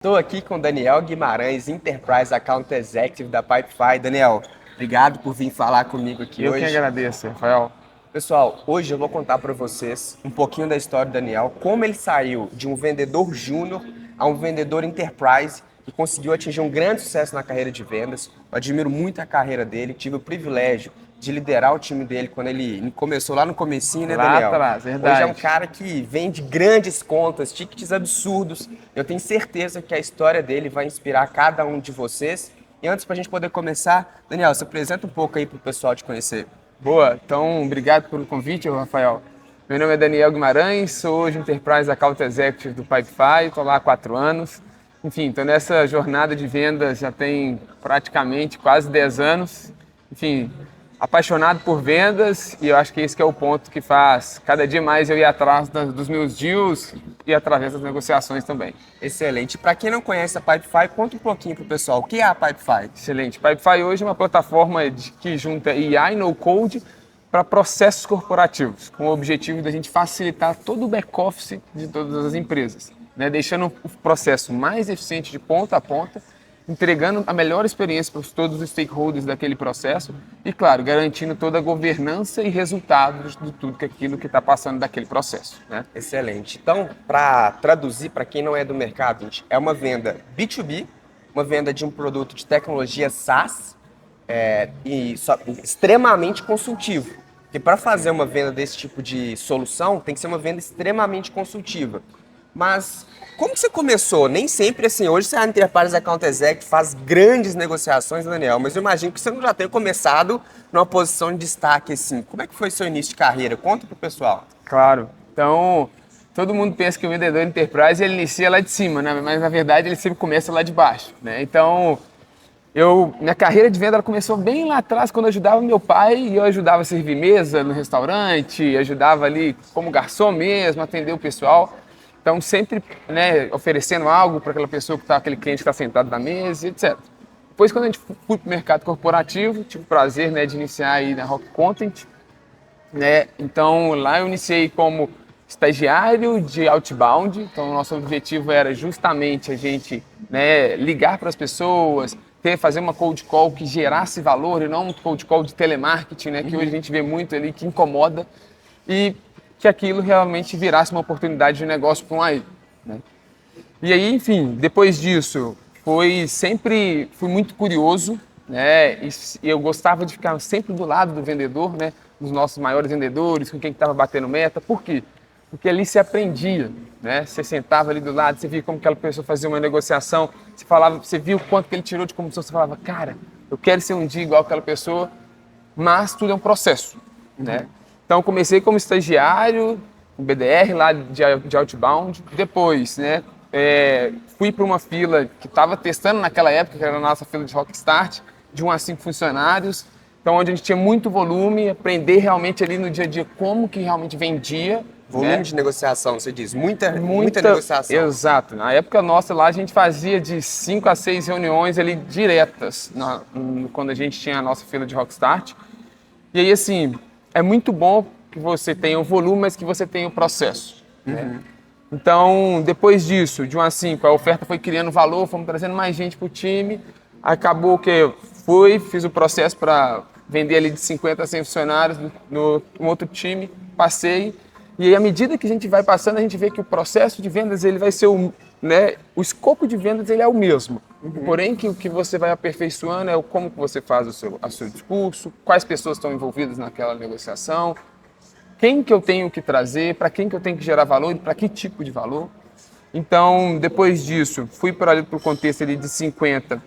Estou aqui com Daniel Guimarães, Enterprise Account Executive da Pipefy. Daniel, obrigado por vir falar comigo aqui Eu que hoje. agradeço, Rafael. Pessoal, hoje eu vou contar para vocês um pouquinho da história do Daniel, como ele saiu de um vendedor júnior a um vendedor Enterprise e conseguiu atingir um grande sucesso na carreira de vendas. Eu admiro muito a carreira dele, tive o privilégio de liderar o time dele quando ele começou lá no comecinho, né, Lá Daniel? atrás, Hoje é um verdade. cara que vende grandes contas, tickets absurdos. Eu tenho certeza que a história dele vai inspirar cada um de vocês. E antes, para a gente poder começar, Daniel, se apresenta um pouco aí para o pessoal te conhecer. Boa, então obrigado pelo convite, Rafael. Meu nome é Daniel Guimarães, sou hoje Enterprise Account Executive do Pipefy, estou lá há 4 anos. Enfim, estou nessa jornada de vendas já tem praticamente quase 10 anos. Enfim, apaixonado por vendas e eu acho que esse que é o ponto que faz cada dia mais eu ir atrás dos meus deals e através das negociações também. Excelente. Para quem não conhece a Pipefy, conta um pouquinho para o pessoal. O que é a Pipefy? Excelente. Pipefy hoje é uma plataforma que junta AI no Code para processos corporativos, com o objetivo da gente facilitar todo o back-office de todas as empresas, né? Deixando o processo mais eficiente de ponta a ponta, entregando a melhor experiência para todos os stakeholders daquele processo e, claro, garantindo toda a governança e resultados de tudo aquilo que está passando daquele processo, né? Excelente. Então, para traduzir para quem não é do mercado, gente, é uma venda B2B, uma venda de um produto de tecnologia SaaS extremamente consultivo. Porque para fazer uma venda desse tipo de solução, tem que ser uma venda extremamente consultiva. Mas como que você começou? Nem sempre assim, hoje você é Enterprise Account Exec, faz grandes negociações, Daniel, mas eu imagino que você não já tenha começado numa posição de destaque assim. Como é que foi seu início de carreira? Conta pro pessoal. Claro. Então, todo mundo pensa que o vendedor enterprise ele inicia lá de cima, né? Mas na verdade ele sempre começa lá de baixo, né? Então, minha carreira de venda ela começou bem lá atrás, quando eu ajudava meu pai e eu ajudava a servir mesa no restaurante, ajudava ali como garçom mesmo, atender o pessoal. Então, sempre, né, oferecendo algo para aquela pessoa que está, aquele cliente que está sentado na mesa, etc. Depois, quando a gente foi para o mercado corporativo, tive o prazer, né, de iniciar aí na Rock Content, né? Então, lá eu iniciei como estagiário de outbound. Então, o nosso objetivo era justamente a gente, né, ligar para as pessoas, fazer uma cold call que gerasse valor e não um cold call de telemarketing, né, que hoje a gente vê muito ali, que incomoda, e que aquilo realmente virasse uma oportunidade de negócio para um AI, né? E aí, enfim, depois disso, fui muito curioso, né? E eu gostava de ficar sempre do lado do vendedor, né? Dos nossos maiores vendedores, com quem estava batendo meta. Por quê? Porque ali se aprendia, né? Você sentava ali do lado, você via como aquela pessoa fazia uma negociação, você via o quanto que ele tirou de comissão, você falava, cara, eu quero ser um dia igual aquela pessoa, mas tudo é um processo, né? Então, comecei como estagiário, no BDR lá de outbound. Depois, né, fui para uma fila que estava testando naquela época, que era a nossa fila de Rockstart, de 1 a 5 funcionários. Então, onde a gente tinha muito volume, aprender realmente ali no dia a dia como que realmente vendia. Volume Né? de negociação, você diz. Muita negociação. Exato. Na época nossa lá, a gente fazia de 5 a 6 reuniões ali diretas, quando a gente tinha a nossa fila de Rockstart. E aí, assim, é muito bom que você tenha o volume, mas que você tenha o processo, né? Então, depois disso, de 1 a 5, a oferta foi criando valor, fomos trazendo mais gente para o time. Acabou que eu fiz o processo para vender ali de 50 a 100 funcionários no outro time, passei. E aí, à medida que a gente vai passando, a gente vê que o processo de vendas ele vai ser né, o escopo de vendas ele é o mesmo. Porém, que o que você vai aperfeiçoando é o como que você faz o seu discurso, quais pessoas estão envolvidas naquela negociação, quem que eu tenho que trazer, para quem que eu tenho que gerar valor e para que tipo de valor. Então, depois disso, fui para o contexto ali de 50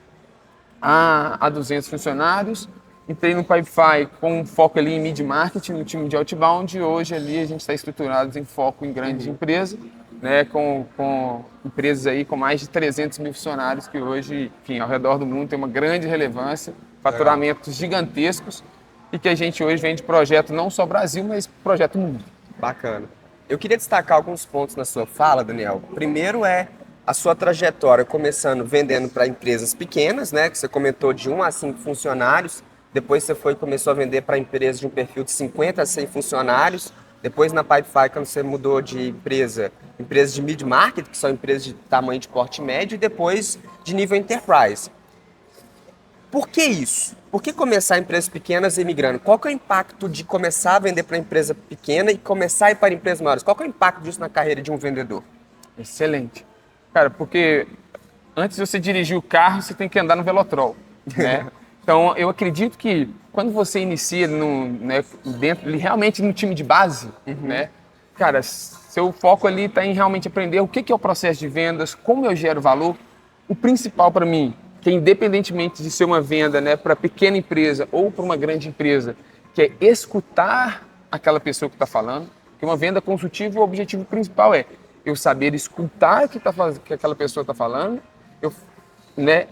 a 200 funcionários, entrei no Pipefy com um foco ali em mid-marketing, no time de outbound, e hoje ali a gente está estruturado em foco em grandes empresas, né, com empresas aí com mais de 300 mil funcionários que hoje, enfim, ao redor do mundo tem uma grande relevância, faturamentos gigantescos e que a gente hoje vende projeto não só Brasil, mas projeto mundo. Bacana. Eu queria destacar alguns pontos na sua fala, Daniel. Primeiro é a sua trajetória começando vendendo para empresas pequenas, né? Que você comentou de 1 a 5 funcionários. Depois você começou a vender para empresas de um perfil de 50 a 100 funcionários. Depois na Pipefy, quando você mudou de empresas de mid-market, que são empresas de tamanho de porte médio, e depois de nível enterprise. Por que isso? Por que começar empresas pequenas e migrando? Qual que é o impacto de começar a vender para empresa pequena e começar a ir para empresas maiores? Qual que é o impacto disso na carreira de um vendedor? Excelente. Cara, porque antes de você dirigir o carro, você tem que andar no velotrol, né? Então, eu acredito que quando você inicia realmente no time de base, né? Cara, seu foco ali está em realmente aprender o que é o processo de vendas, como eu gero valor. O principal para mim, que é independentemente de ser uma venda, né, para pequena empresa ou para uma grande empresa, que é escutar aquela pessoa que está falando. Porque uma venda consultiva, o objetivo principal é eu saber escutar o que aquela pessoa está falando, eu, né,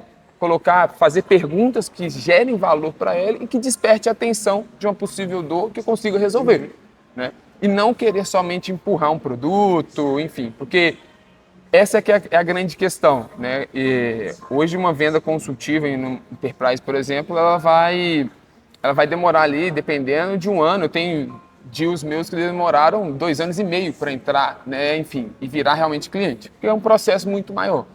fazer perguntas que gerem valor para ela e que desperte a atenção de uma possível dor que eu consiga resolver, né? E não querer somente empurrar um produto, enfim, porque essa é que é a grande questão, né? E hoje uma venda consultiva em um enterprise, por exemplo, ela vai demorar ali, dependendo de um ano. Eu tenho deals meus que demoraram 2 anos e meio para entrar, né? Enfim, e virar realmente cliente, porque é um processo muito maior.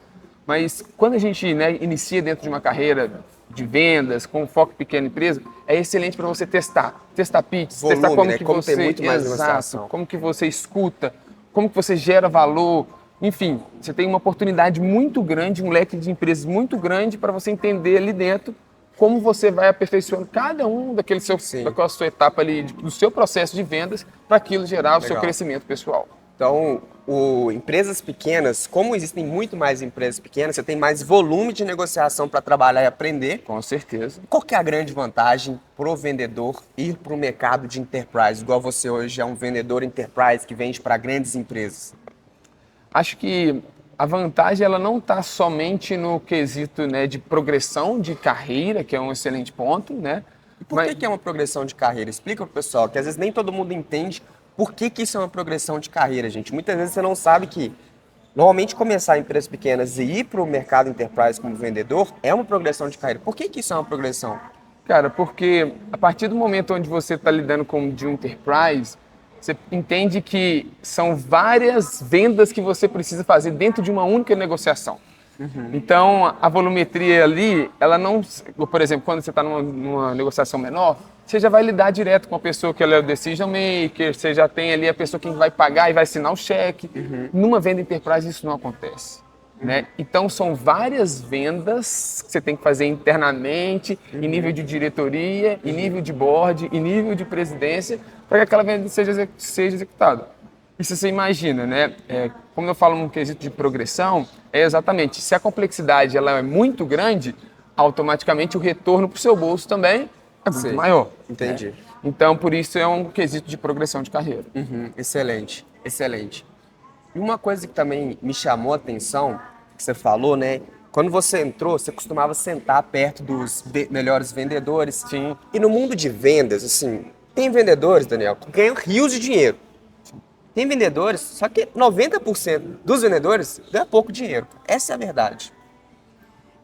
Mas quando a gente, né, inicia dentro de uma carreira de vendas, com foco em pequena empresa, é excelente para você testar pitches, Volume, testar como né? que Como você, tem muito mais negociação. como que você escuta, como que você gera valor. Enfim, você tem uma oportunidade muito grande, um leque de empresas muito grande para você entender ali dentro como você vai aperfeiçoando cada um daquela sua etapa ali, do seu processo de vendas, para aquilo gerar o seu crescimento pessoal. Então, empresas pequenas, como existem muito mais empresas pequenas, você tem mais volume de negociação para trabalhar e aprender. Com certeza. Qual que é a grande vantagem para o vendedor ir para o mercado de enterprise, igual você hoje é um vendedor enterprise que vende para grandes empresas? Acho que a vantagem ela não está somente no quesito, né, de progressão de carreira, que é um excelente ponto, né? E por que é uma progressão de carreira? Explica para o pessoal, que às vezes nem todo mundo entende por que isso é uma progressão de carreira, gente. Muitas vezes você não sabe que normalmente começar em empresas pequenas e ir para o mercado enterprise como vendedor é uma progressão de carreira. Por que isso é uma progressão? Cara, porque a partir do momento onde você está lidando com de um enterprise, você entende que são várias vendas que você precisa fazer dentro de uma única negociação. Então, a volumetria ali, ela não... Por exemplo, quando você está numa negociação menor, você já vai lidar direto com a pessoa que ela é o decision maker, você já tem ali a pessoa que vai pagar e vai assinar o cheque. Numa venda enterprise, isso não acontece, né? Então, são várias vendas que você tem que fazer internamente, em nível de diretoria, em nível de board, em nível de presidência, para que aquela venda seja executada. E se você imagina, né? Como eu falo num quesito de progressão, é exatamente, se a complexidade ela é muito grande, automaticamente o retorno para o seu bolso também é muito maior. Entendi. Né? Então, por isso é um quesito de progressão de carreira. Excelente, excelente. E uma coisa que também me chamou a atenção, que você falou, né? Quando você entrou, você costumava sentar perto dos melhores vendedores. Sim. E no mundo de vendas, assim, tem vendedores, Daniel, que ganham rios de dinheiro. Tem vendedores, só que 90% dos vendedores ganham pouco dinheiro. Essa é a verdade.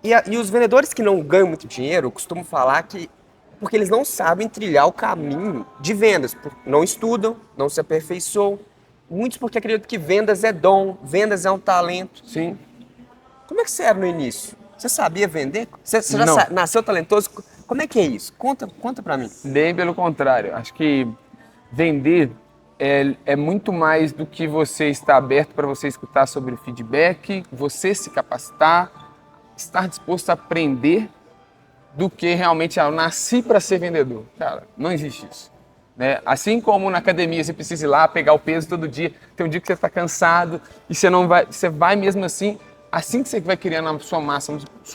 E os vendedores que não ganham muito dinheiro, eu costumo falar que porque eles não sabem trilhar o caminho de vendas. Não estudam, não se aperfeiçoam. Muitos porque acreditam que vendas é dom, vendas é um talento. Sim. Como é que você era no início? Você sabia vender? Você já Não. Nasceu talentoso? Como é que é isso? Conta pra mim. Bem pelo contrário. Acho que vender é muito mais do que você estar aberto para você escutar sobre o feedback, você se capacitar, estar disposto a aprender, do que realmente eu nasci para ser vendedor. Cara, não existe isso. Né? Assim como na academia você precisa ir lá pegar o peso todo dia, tem um dia que você está cansado e você vai mesmo assim que você vai criando a sua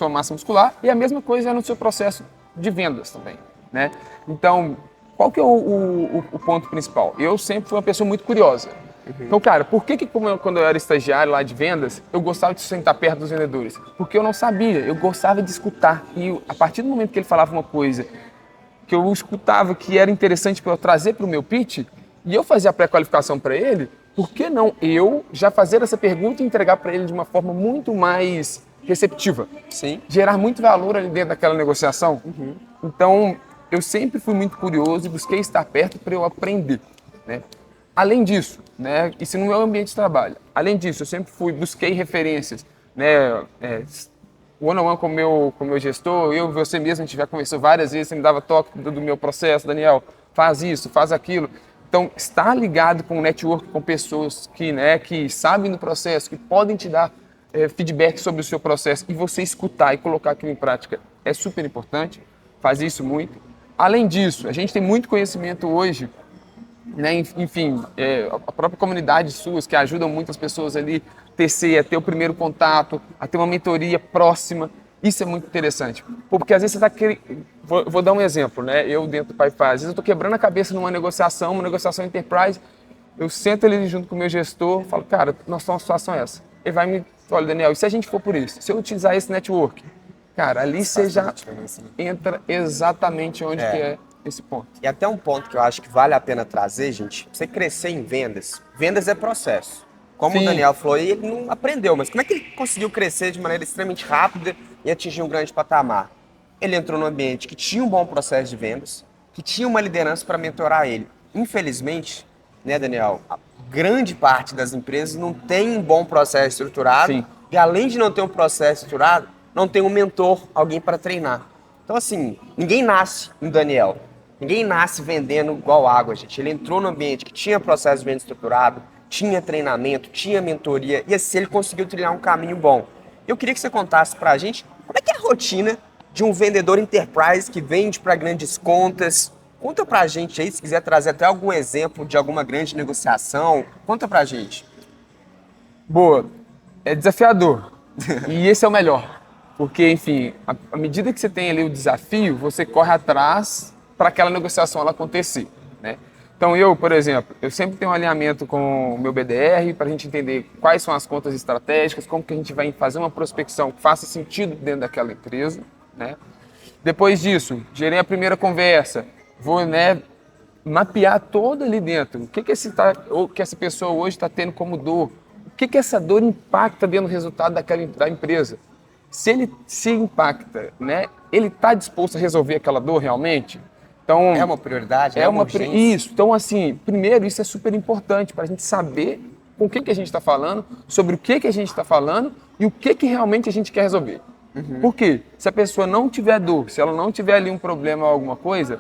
massa muscular, e a mesma coisa é no seu processo de vendas também. Né? Então, qual que é o ponto principal? Eu sempre fui uma pessoa muito curiosa. Então, cara, por que quando eu era estagiário lá de vendas, eu gostava de sentar perto dos vendedores? Porque eu não sabia, eu gostava de escutar. E a partir do momento que ele falava uma coisa que eu escutava que era interessante para eu trazer para o meu pitch, e eu fazia a pré-qualificação para ele, por que não eu já fazer essa pergunta e entregar para ele de uma forma muito mais receptiva? Sim. Gerar muito valor ali dentro daquela negociação. Então, eu sempre fui muito curioso e busquei estar perto para eu aprender, né? Além disso, né, isso no meu ambiente de trabalho. Além disso, eu sempre busquei referências, né, one-on-one com o meu gestor, eu e você mesmo, a gente já conversou várias vezes, você me dava toque do meu processo, Daniel, faz isso, faz aquilo. Então, estar ligado com o network, com pessoas que sabem do processo, que podem te dar feedback sobre o seu processo e você escutar e colocar aquilo em prática é super importante, fazer isso muito. Além disso, a gente tem muito conhecimento hoje, né, enfim, a própria comunidade suas que ajudam muitas pessoas ali a ter o primeiro contato, a ter uma mentoria próxima, isso é muito interessante. Porque às vezes você está querendo... Vou dar um exemplo, né? Eu dentro do PayFi, às vezes eu estou quebrando a cabeça numa negociação, uma negociação enterprise, eu sento ali junto com o meu gestor, falo, cara, nossa situação é essa. Ele vai me... Olha, Daniel, e se a gente for por isso? Se eu utilizar esse network? Cara, ali você já entra exatamente onde que é esse ponto. E até um ponto que eu acho que vale a pena trazer, gente, você crescer em vendas. Vendas é processo. Como Sim. o Daniel falou, ele não aprendeu, mas como é que ele conseguiu crescer de maneira extremamente rápida e atingir um grande patamar? Ele entrou num ambiente que tinha um bom processo de vendas, que tinha uma liderança para mentorar ele. Infelizmente, né, Daniel, a grande parte das empresas não tem um bom processo estruturado. Sim. E além de não ter um processo estruturado, não tem um mentor, alguém para treinar. Então, assim, ninguém nasce um Daniel. Ninguém nasce vendendo igual água, gente. Ele entrou no ambiente que tinha processo de venda estruturado, tinha treinamento, tinha mentoria, e assim ele conseguiu trilhar um caminho bom. Eu queria que você contasse pra gente como é que é a rotina de um vendedor enterprise que vende para grandes contas. Conta pra gente aí, se quiser trazer até algum exemplo de alguma grande negociação, conta pra gente. Boa. É desafiador. E esse é o melhor. Porque, enfim, à medida que você tem ali o desafio, você corre atrás para aquela negociação ela acontecer, né? Então eu, por exemplo, eu sempre tenho um alinhamento com o meu BDR para a gente entender quais são as contas estratégicas, como que a gente vai fazer uma prospecção que faça sentido dentro daquela empresa, né? Depois disso, gerei a primeira conversa, vou, né, mapear todo ali dentro, o que que essa pessoa hoje está tendo como dor, o que que essa dor impacta dentro do resultado da empresa. Se ele se impacta, né, ele está disposto a resolver aquela dor realmente? Então, É uma prioridade? É uma urgência? Isso. Então, assim, primeiro, isso é super importante para a gente saber com o que a gente está falando, sobre o que a gente está falando e o que realmente a gente quer resolver. Por quê? Se a pessoa não tiver dor, se ela não tiver ali um problema ou alguma coisa,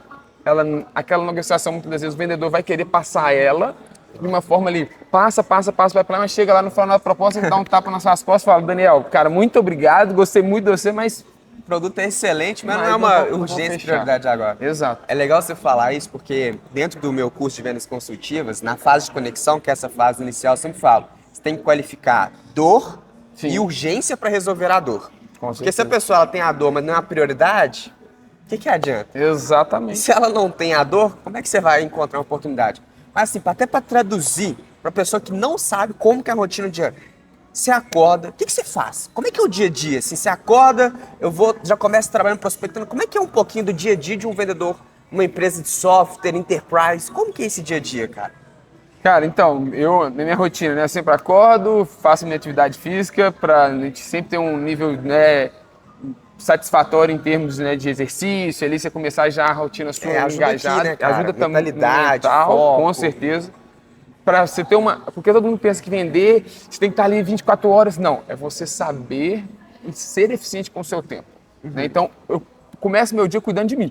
aquela negociação, muitas das vezes, o vendedor vai querer passar ela de uma forma ali, passa, vai pra lá, mas chega lá no final da proposta, dá um tapa nas suas costas e fala, Daniel, cara, muito obrigado, gostei muito de você, mas... O produto é excelente, mas não é uma urgência e prioridade agora. Exato. É legal você falar isso porque dentro do meu curso de vendas consultivas, na fase de conexão, que é essa fase inicial, eu sempre falo, você tem que qualificar dor e urgência para resolver a dor. Porque se a pessoa ela tem a dor, mas não é uma prioridade, o que adianta? Exatamente. E se ela não tem a dor, como é que você vai encontrar uma oportunidade? Mas assim, até para traduzir para a pessoa que não sabe como que é a rotina do dia. Você acorda, o que você faz? Como é que é o dia a dia? Assim, você acorda, já começo trabalhando prospectando. Como é que é um pouquinho do dia a dia de um vendedor, uma empresa de software, enterprise? Como que é esse dia a dia, cara? Cara, então, na minha rotina, né, eu sempre acordo, faço minha atividade física para a gente sempre ter um nível, né, satisfatório em termos, né, de exercício, ali você começar já a rotina sua engajada, aqui, né, cara? ajuda também mentalidade, mental, foco. com certeza. Para você ter porque todo mundo pensa que vender, você tem que estar ali 24 horas. Não, é você saber e ser eficiente com o seu tempo. Né? Então, eu começo meu dia cuidando de mim.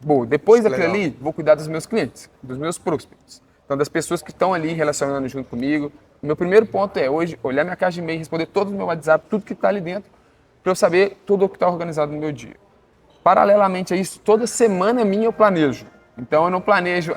Bom, depois daquilo ali, vou cuidar dos meus clientes, dos meus prospects. Então, das pessoas que estão ali relacionando junto comigo. O meu primeiro ponto é hoje olhar minha caixa de e-mail, responder todo o meu WhatsApp, tudo que está ali dentro, para eu saber tudo o que está organizado no meu dia. Paralelamente a isso, toda semana minha eu planejo. Então eu não planejo,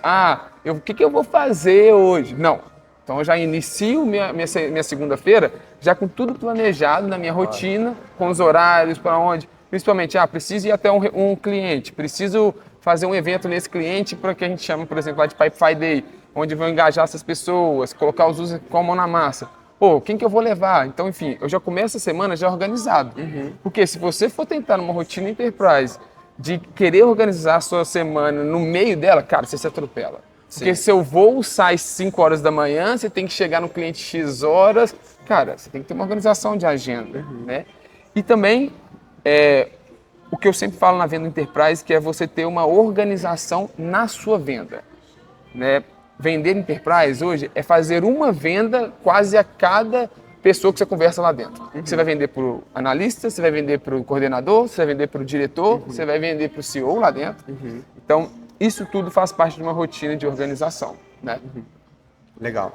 o que eu vou fazer hoje? Não. Então eu já inicio minha segunda-feira já com tudo planejado na minha rotina, com os horários, para onde. Principalmente, preciso ir até um cliente, preciso fazer um evento nesse cliente para que a gente chama, por exemplo, lá de PayFi Day, onde vão engajar essas pessoas, colocar os users com a mão na massa. Pô, quem que eu vou levar? Então, enfim, eu já começo a semana já organizado. Porque se você for tentar numa rotina enterprise de querer organizar a sua semana no meio dela, cara, você se atropela. Porque seu voo sai às 5 horas da manhã, você tem que chegar no cliente X horas. Cara, você tem que ter uma organização de agenda, né? E também, o que eu sempre falo na venda enterprise, que é você ter uma organização na sua venda, né? vender Enterprise hoje é fazer uma venda quase a cada pessoa que você conversa lá dentro. Você vai vender para o analista, você vai vender para o coordenador, você vai vender para o diretor, você vai vender para o CEO lá dentro. Então, isso tudo faz parte de uma rotina de organização, né? Legal.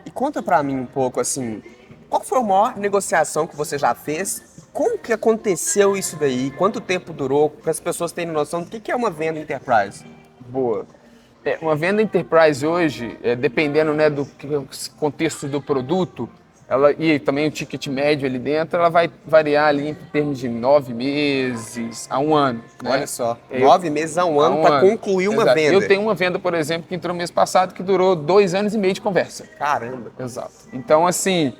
E conta pra mim um pouco, assim, qual foi a maior negociação que você já fez? Como que aconteceu isso daí? Quanto tempo durou? Para as pessoas terem noção do que é uma venda Enterprise. Boa. Uma venda Enterprise hoje, dependendo, né, do contexto do produto, e também o ticket médio ali dentro, ela vai variar ali em termos de 9 meses a 1 ano. Né? Olha só, 9 meses a um ano para concluir uma Exato. venda. Eu tenho uma venda, por exemplo, que entrou mês passado, que durou 2 anos e meio de conversa. Caramba. Exato. Então, assim,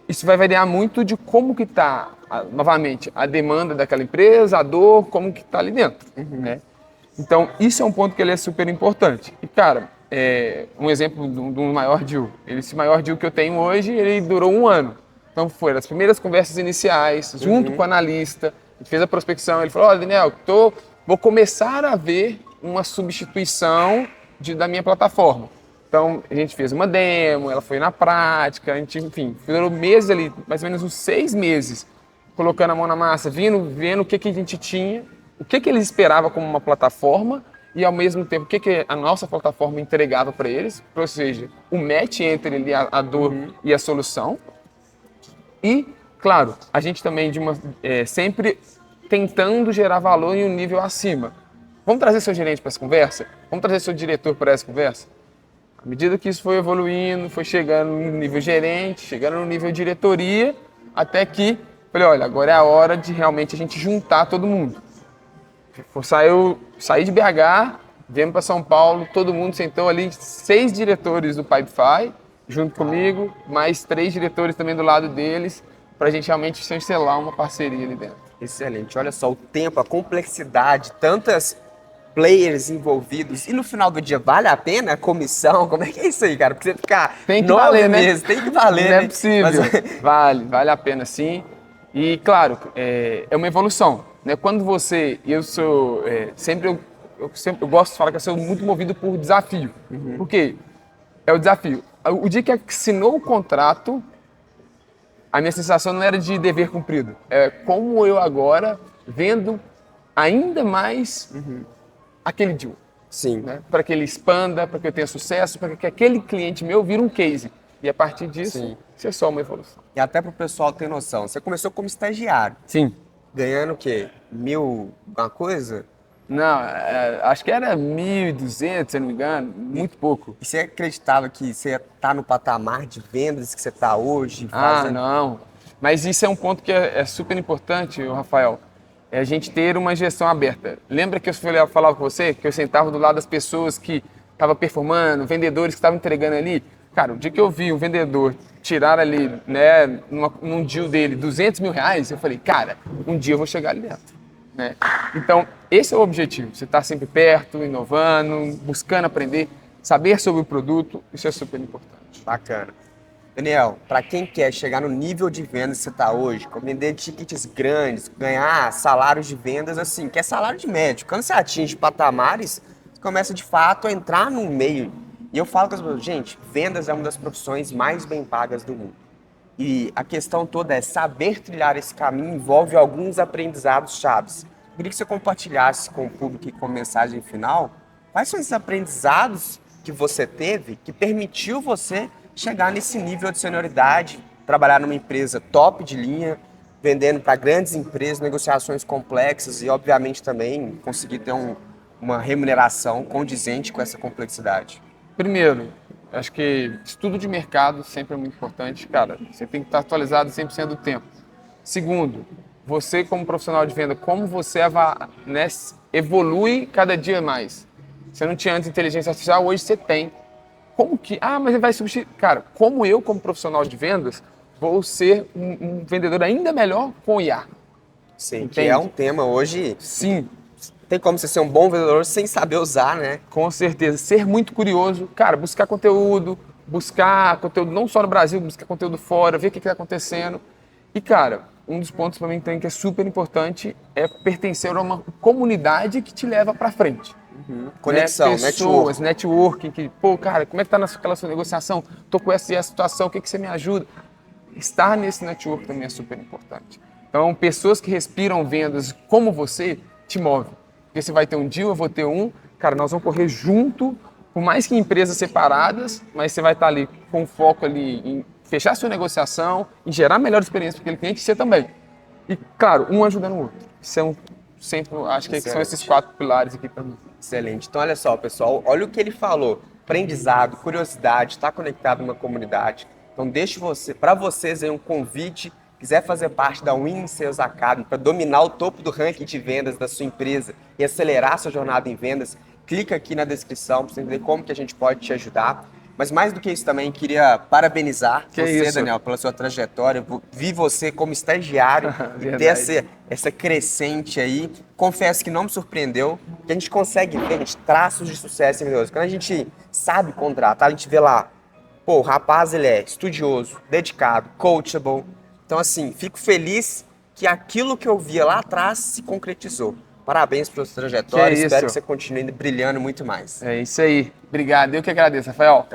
isso vai variar muito de como que está, novamente, a demanda daquela empresa, a dor, como que está ali dentro. Né? Então, isso é um ponto que ele é super importante. E, cara, um exemplo de um maior deal. Esse maior deal que eu tenho hoje, ele durou 1 ano. Então, foram as primeiras conversas iniciais, junto com o analista, a gente fez a prospecção, ele falou, olha, Daniel, vou começar a ver uma substituição da minha plataforma. Então, a gente fez uma demo, ela foi na prática, a gente, enfim, durou meses ali, mais ou menos uns 6 meses, colocando a mão na massa, vendo o que a gente tinha, o que eles esperavam como uma plataforma e, ao mesmo tempo, o que a nossa plataforma entregava para eles, ou seja, o match entre ali a dor e a solução. E, claro, a gente também sempre tentando gerar valor em um nível acima. Vamos trazer seu gerente para essa conversa? Vamos trazer seu diretor para essa conversa? À medida que isso foi evoluindo, foi chegando no nível gerente, chegando no nível diretoria, até que falei, olha, agora é a hora de realmente a gente juntar todo mundo. Saí de BH, viemos para São Paulo, todo mundo sentou ali, 6 diretores do Pipefy, junto comigo, mais 3 diretores também do lado deles, para a gente realmente chancelar uma parceria ali dentro. Excelente. Olha só, o tempo, a complexidade, tantas players envolvidos. E no final do dia, vale a pena a comissão? Como é que é isso aí, cara? Porque você ficar tem que 9 valer, meses, né? Tem que valer, Não né? é possível. Mas... Vale a pena sim. E, claro, é uma evolução. Né? Quando eu sou, eu gosto de falar que eu sou muito movido por desafio. Por quê? É o desafio. O dia que assinou o contrato, a minha sensação não era de dever cumprido. É como eu agora vendo ainda mais aquele deal. Sim. Né? Para que ele expanda, para que eu tenha sucesso, para que aquele cliente meu vira um case. E a partir disso, isso é só uma evolução. E até para o pessoal ter noção, você começou como estagiário. Sim. Ganhando o quê? 1.000, alguma coisa? Não, acho que era 1.200, se eu não me engano, muito pouco. E você acreditava que você ia estar no patamar de vendas que você está hoje? Ah, não. Mas isso é um ponto que é super importante, Rafael. É a gente ter uma gestão aberta. Lembra que eu falava com você que eu sentava do lado das pessoas que estavam performando, vendedores que estavam entregando ali? Cara, o dia que eu vi um vendedor tirar ali, né, num deal dele, R$200 mil, eu falei, cara, um dia eu vou chegar ali dentro. Né? Então, esse é o objetivo. Você está sempre perto, inovando, buscando aprender, saber sobre o produto, isso é super importante. Bacana. Daniel, para quem quer chegar no nível de vendas que você está hoje, vender tickets grandes, ganhar salários de vendas assim, que é salário de médio. Quando você atinge patamares, você começa de fato a entrar no meio. E eu falo com as pessoas, gente, vendas é uma das profissões mais bem pagas do mundo. E a questão toda é saber trilhar esse caminho envolve alguns aprendizados chaves. Eu queria que você compartilhasse com o público e com mensagem final, quais são esses aprendizados que você teve que permitiu você chegar nesse nível de senioridade, trabalhar numa empresa top de linha, vendendo para grandes empresas, negociações complexas e, obviamente, também conseguir ter uma remuneração condizente com essa complexidade. Primeiro, acho que estudo de mercado sempre é muito importante. Cara, você tem que estar atualizado 100% do tempo. Segundo, você como profissional de venda, como você evolui cada dia mais. Você não tinha antes inteligência artificial, hoje você tem. Como que... mas ele vai substituir... Cara, como eu, como profissional de vendas, vou ser um vendedor ainda melhor com IA. Sim, entende? Que é um tema hoje... Sim. Tem como você ser um bom vendedor sem saber usar, né? Com certeza. Ser muito curioso. Cara, buscar conteúdo não só no Brasil, buscar conteúdo fora, ver o que está acontecendo. E, cara, um dos pontos para mim também que é super importante é pertencer a uma comunidade que te leva para frente. Conexão, pessoas, networking, que, pô, cara, como é que tá naquela sua negociação? Tô com essa e essa situação, o que você me ajuda? Estar nesse network também é super importante. Então, pessoas que respiram vendas como você, te move. Porque você vai ter um deal, eu vou ter um, cara, nós vamos correr junto, por mais que em empresas separadas, mas você vai estar ali com foco ali em fechar sua negociação, em gerar melhor experiência para aquele cliente e você também. E, claro, um ajudando o outro. Isso é sempre, acho que são esses 4 pilares aqui também. Excelente. Então, olha só, pessoal, olha o que ele falou. Aprendizado, curiosidade, estar conectado numa comunidade. Então, deixo para vocês aí um convite. Quiser fazer parte da Winning Sales Academy para dominar o topo do ranking de vendas da sua empresa e acelerar sua jornada em vendas, clica aqui na descrição para você entender como que a gente pode te ajudar. Mas mais do que isso também, queria parabenizar você, Daniel, pela sua trajetória. Vi você como estagiário e ter essa crescente aí. Confesso que não me surpreendeu, que a gente consegue ver, gente, traços de sucesso em vendedores. Quando a gente sabe contratar, a gente vê lá, pô, o rapaz, ele é estudioso, dedicado, coachable. Então, assim, fico feliz que aquilo que eu via lá atrás se concretizou. Parabéns pela sua trajetória, espero que você continue brilhando muito mais. É isso aí. Obrigado, eu que agradeço, Rafael.